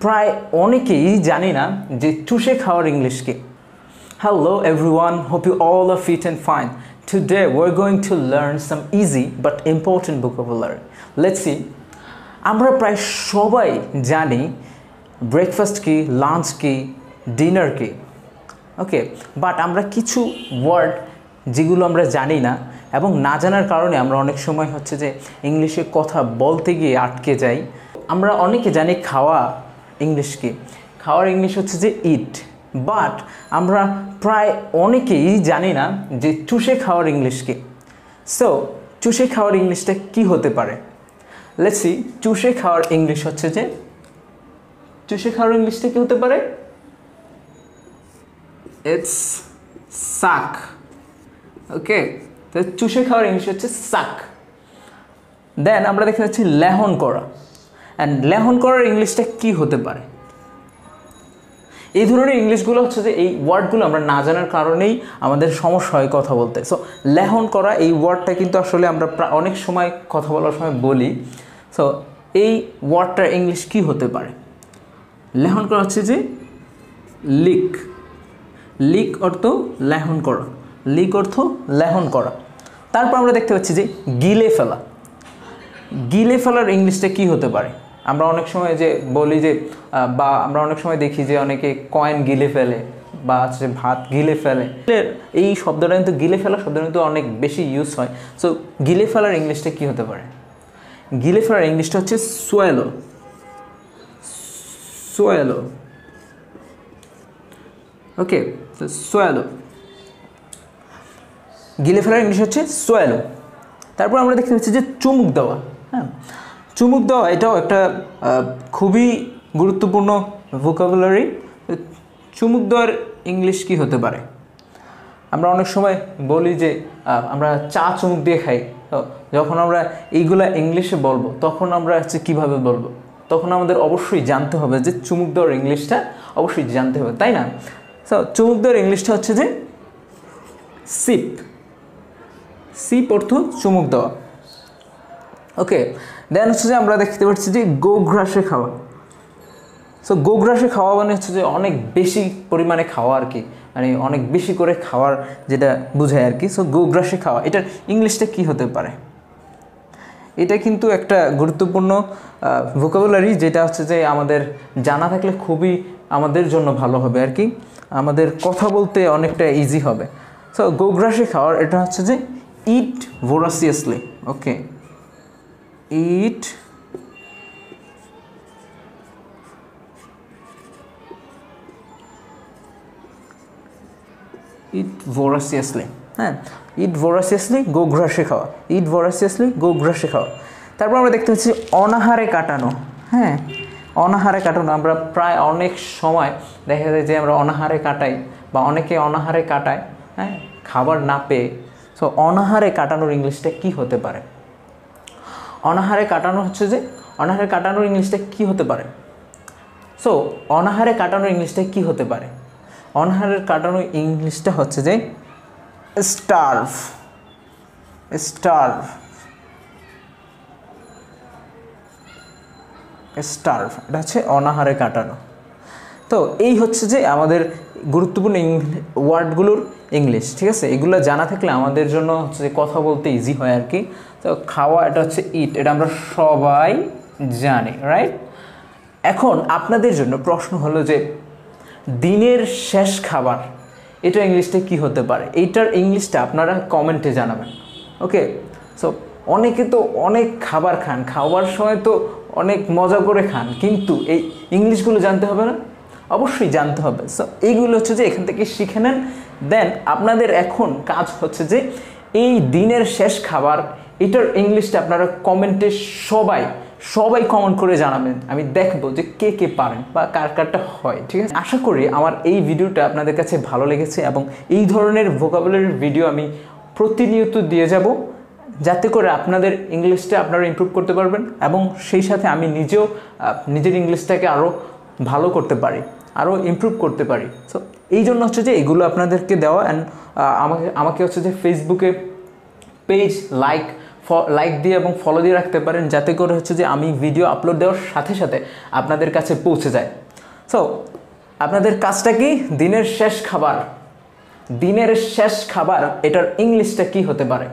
প্রায় অনেকেই জানি না যে চুষে খাওয়ার ইংলিশ কি। Hello everyone, hope you all are fit and fine. Today we're going to learn some easy but important vocabulary. Let's see. আমরা প্রায় সবাই জানি ব্রেকফাস্ট কি, লাঞ্চ কি, ডিনার কি। ওকে, বাট আমরা কিছু ওয়ার্ড যেগুলো আমরা জানি না এবং না জানার কারণে আমরা অনেক সময় হচ্ছে যে ইংলিশে কথা বলতে গিয়ে আটকে যাই। আমরা অনেকে জানি খাওয়া ইংলিশ কি, খাওয়ার ইংলিশ হচ্ছে যে ইট, বাট আমরা প্রায় অনেকেই জানি না যে চুষে খাওয়ার ইংলিশ কি। সো চুষে খাওয়ার ইংলিশটা কি হতে পারে? Let's see. চুষে খাওয়ার ইংলিশ হচ্ছে যে, চুষে খাওয়ার ইংলিশটা কি হতে পারে? ইটস সাক। ওকে, তো চুষে খাওয়ার ইংলিশ হচ্ছে সাক। দেন আমরা দেখতে পাচ্ছি লেহন করা। অ্যান্ড লেহন করার ইংলিশটা কি হতে পারে? এই ধরনের ইংলিশগুলো হচ্ছে যে এই ওয়ার্ডগুলো আমরা না জানার কারণেই আমাদের সমস্যা হয় কথা বলতে। সো লেহন করা এই ওয়ার্ডটা কিন্তু আসলে আমরা অনেক সময় কথা বলার সময় বলি। সো এই ওয়ার্ডটার ইংলিশ কি হতে পারে? লেহন করা হচ্ছে যে লিক। লিক অর্থ লেহন করা, লিক অর্থ লেহন করা। তারপর আমরা দেখতে পাচ্ছি যে গিলে ফেলা। গিলে ফেলার ইংলিশটা কি হতে পারে? আমরা অনেক সময় যে বলি যে, বা আমরা অনেক সময় দেখি যে অনেকে কয়েন গিলে ফেলে বা হচ্ছে ভাত গিলে ফেলে। এই শব্দটা কিন্তু গিলে ফেলা শব্দটা কিন্তু অনেক বেশি ইউজ হয়। সো গিলে ফেলার ইংলিশটা কি হতে পারে? গিলে ফেলার ইংলিশটা হচ্ছে সোয়েলো। সোয়েলো। ওকে, তো সোয়েলো। গিলে ফেলার ইংলিশ হচ্ছে সোয়েলো। তারপর আমরা দেখতে পাচ্ছি যে চুমুক দেওয়া। হ্যাঁ, চুমুক দেওয়া এটাও একটা খুবই গুরুত্বপূর্ণ ভোকাবুলারি। চুমুক দেওয়ার ইংলিশ কি হতে পারে? আমরা অনেক সময় বলি যে আমরা চা চুমুক দিয়ে খাই। তো যখন আমরা এইগুলা ইংলিশে বলবো তখন আমরা হচ্ছে কীভাবে বলবো? তখন আমাদের অবশ্যই জানতে হবে যে চুমুক দেওয়ার ইংলিশটা অবশ্যই জানতে হবে, তাই না? সো চুমুক দেওয়ার ইংলিশটা হচ্ছে যে সিপ। সিপ অর্থ চুমুক দেওয়া। ওকে, দেন হচ্ছে যে আমরা দেখতে পাচ্ছি যে গোগ্রাসে খাওয়া। সো গোগ্রাসে খাওয়া মানে হচ্ছে যে অনেক বেশি পরিমাণে খাওয়া আর কি, মানে অনেক বেশি করে খাওয়ার যেটা বোঝায় আর কি। সো গোগ্রাসে খাওয়া, এটার ইংলিশটা কি হতে পারে? এটা কিন্তু একটা গুরুত্বপূর্ণ ভোকাবুলারি, যেটা হচ্ছে যে আমাদের জানা থাকলে খুবই আমাদের জন্য ভালো হবে আর কি, আমাদের কথা বলতে অনেকটা ইজি হবে। সো গোগ্রাসে খাওয়ার এটা হচ্ছে যে ইট ভোরাসিয়াসলি। ওকে, ইট ভোরাসিয়াসলি। হ্যাঁ, ইট ভোরাসিয়াসলি গোগ্রাসে খাওয়া, ইট ভোরাসিয়াসলি গোগ্রাসে খাওয়া। তারপর আমরা দেখতে পাচ্ছি অনাহারে কাটানো। হ্যাঁ, অনাহারে কাটানো। আমরা প্রায় অনেক সময় দেখা যায় যে আমরা অনাহারে কাটাই বা অনেকে অনাহারে কাটায়, হ্যাঁ, খাবার না পেয়ে। সো অনাহারে কাটানোর ইংলিশটা কি হতে পারে? অনাহারে কাটানো হচ্ছে যে, অনাহারে কাটানোর ইংলিশটা কি হতে পারে? সো অনাহারে কাটানোর ইংলিশটা কি হতে পারে? অনাহারের কাটানোর ইংলিশটা হচ্ছে যে স্টার্ভ। স্টার্ভ। স্টার্ভ, এটা হচ্ছে অনাহারে কাটানো। তো এই হচ্ছে যে আমাদের গুরুত্বপূর্ণ ওয়ার্ডগুলোর ইংলিশ, ঠিক আছে? এগুলো জানা থাকলে আমাদের জন্য হচ্ছে যে কথা বলতে ইজি হয় আর কি। তো খাওয়া এটা হচ্ছে ইট, এটা আমরা সবাই জানি, রাইট? এখন আপনাদের জন্য প্রশ্ন হলো যে দিনের শেষ খাবার, এটা ইংলিশটা কি হতে পারে? এইটার ইংলিশটা আপনারা কমেন্টে জানাবেন। ওকে, সো অনেকে তো অনেক খাবার খান, খাওয়ার সময় তো অনেক মজা করে খান, কিন্তু এই ইংলিশগুলো জানতে হবে না? অবশ্যই জানতে হবে। সো এইগুলো হচ্ছে যে এখান থেকে শিখে নেন। দেন আপনাদের এখন কাজ হচ্ছে যে এই দিনের শেষ খাবার এটার ইংলিশটা আপনারা কমেন্টে সবাই কমেন্ট করে জানাবেন। আমি দেখবো যে কে কে পারেন বা কার কারটা হয়, ঠিক আছে? আশা করি আমার এই ভিডিওটা আপনাদের কাছে ভালো লেগেছে এবং এই ধরনের ভোকাবুলারির ভিডিও আমি প্রতিনিয়ত দিয়ে যাব, যাতে করে আপনাদের ইংলিশটা আপনারা ইমপ্রুভ করতে পারবেন এবং সেই সাথে আমি নিজেও নিজের ইংলিশটাকে আরও ভালো করতে পারি, আরও ইমপ্রুভ করতে পারি। সো এই জন্য হচ্ছে যে এগুলো আপনাদেরকে দেওয়া। অ্যান্ড আমাকে হচ্ছে যে ফেসবুকে পেজ লাইক লাইক দিয়ে এবং ফলো দিয়ে রাখতে পারেন, যাতে করে হচ্ছে যে আমি ভিডিও আপলোড দেওয়ার সাথে সাথে আপনাদের কাছে পৌঁছে যায়। সো আপনাদের কাজটা কি? দিনের শেষ খাবার, এটার ইংলিশটা কি হতে পারে?